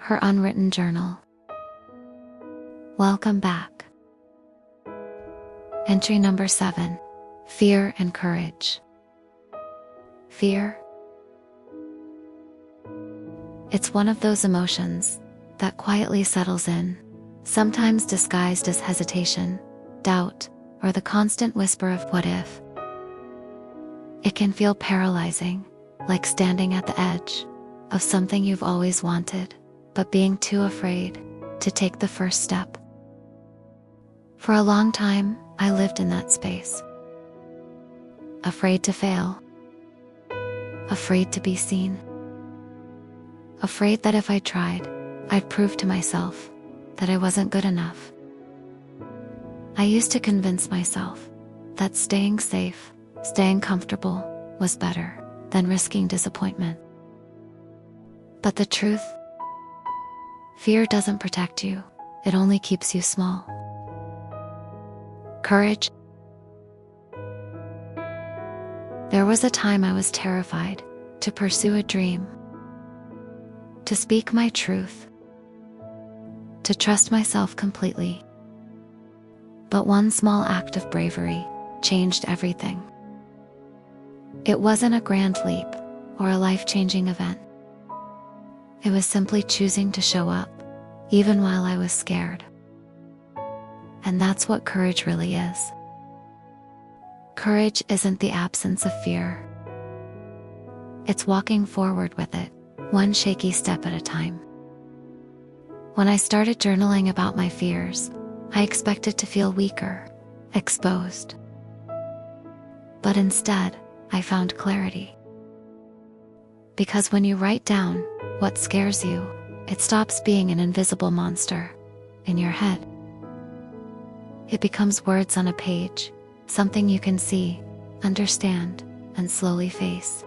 her unwritten journal. Welcome back. Entry number 7. Fear and courage. Fear. It's one of those emotions that quietly settles in, sometimes disguised as hesitation, doubt, or the constant whisper of what if. It can feel paralyzing, like standing at the edge of something you've always wanted, but being too afraid to take the first step. For a long time, I lived in that space. Afraid to fail. Afraid to be seen. Afraid that if I tried, I'd prove to myself that I wasn't good enough. I used to convince myself that staying safe, staying comfortable, was better than risking disappointment. But the truth? Fear doesn't protect you, it only keeps you small. Courage. There was a time I was terrified to pursue a dream, to speak my truth, to trust myself completely. But one small act of bravery changed everything. It wasn't a grand leap or a life-changing event. It was simply choosing to show up, even while I was scared. And that's what courage really is. Courage isn't the absence of fear. It's walking forward with it, one shaky step at a time. When I started journaling about my fears, I expected to feel weaker, exposed. But instead, I found clarity. Because when you write down what scares you, it stops being an invisible monster in your head. It becomes words on a page, something you can see, understand, and slowly face.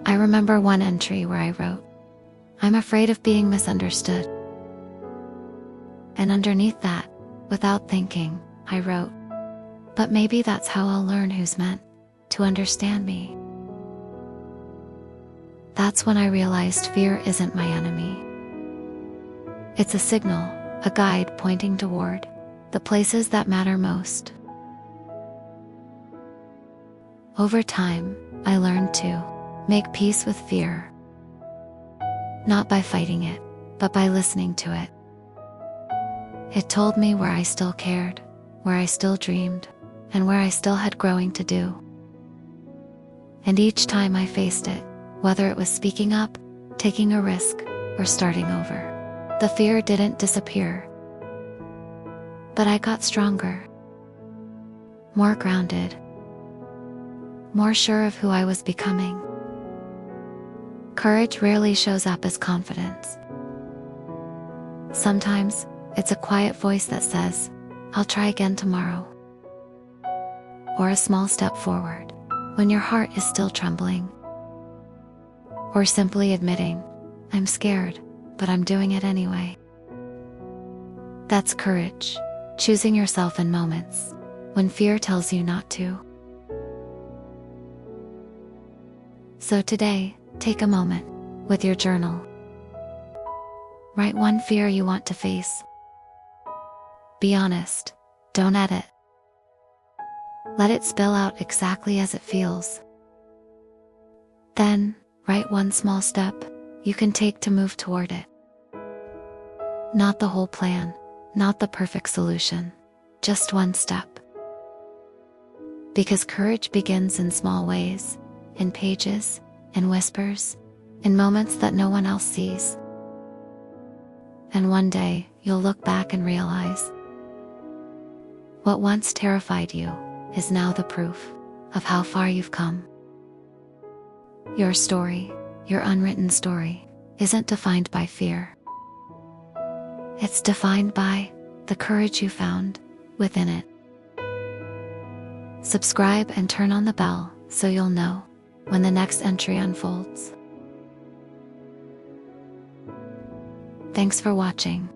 I remember one entry where I wrote, "I'm afraid of being misunderstood." And underneath that, without thinking, I wrote, "But maybe that's how I'll learn who's meant to understand me." That's when I realized fear isn't my enemy. It's a signal, a guide pointing toward the places that matter most. Over time, I learned to make peace with fear. Not by fighting it, but by listening to it. It told me where I still cared, where I still dreamed, and where I still had growing to do. And each time I faced it, whether it was speaking up, taking a risk, or starting over, the fear didn't disappear. But I got stronger, more grounded, more sure of who I was becoming. Courage rarely shows up as confidence. Sometimes, it's a quiet voice that says, "I'll try again tomorrow." Or a small step forward, when your heart is still trembling. Or simply admitting, "I'm scared, but I'm doing it anyway." That's courage, choosing yourself in moments when fear tells you not to. So today, take a moment with your journal. Write one fear you want to face. Be honest, don't edit. Let it spill out exactly as it feels. Then, write one small step you can take to move toward it. Not the whole plan, not the perfect solution, just one step. Because courage begins in small ways, in pages, in whispers, in moments that no one else sees. And one day, you'll look back and realize what once terrified you is now the proof of how far you've come. Your story, your unwritten story, isn't defined by fear. It's defined by the courage you found within it. Subscribe and turn on the bell so you'll know when the next entry unfolds. Thanks for watching.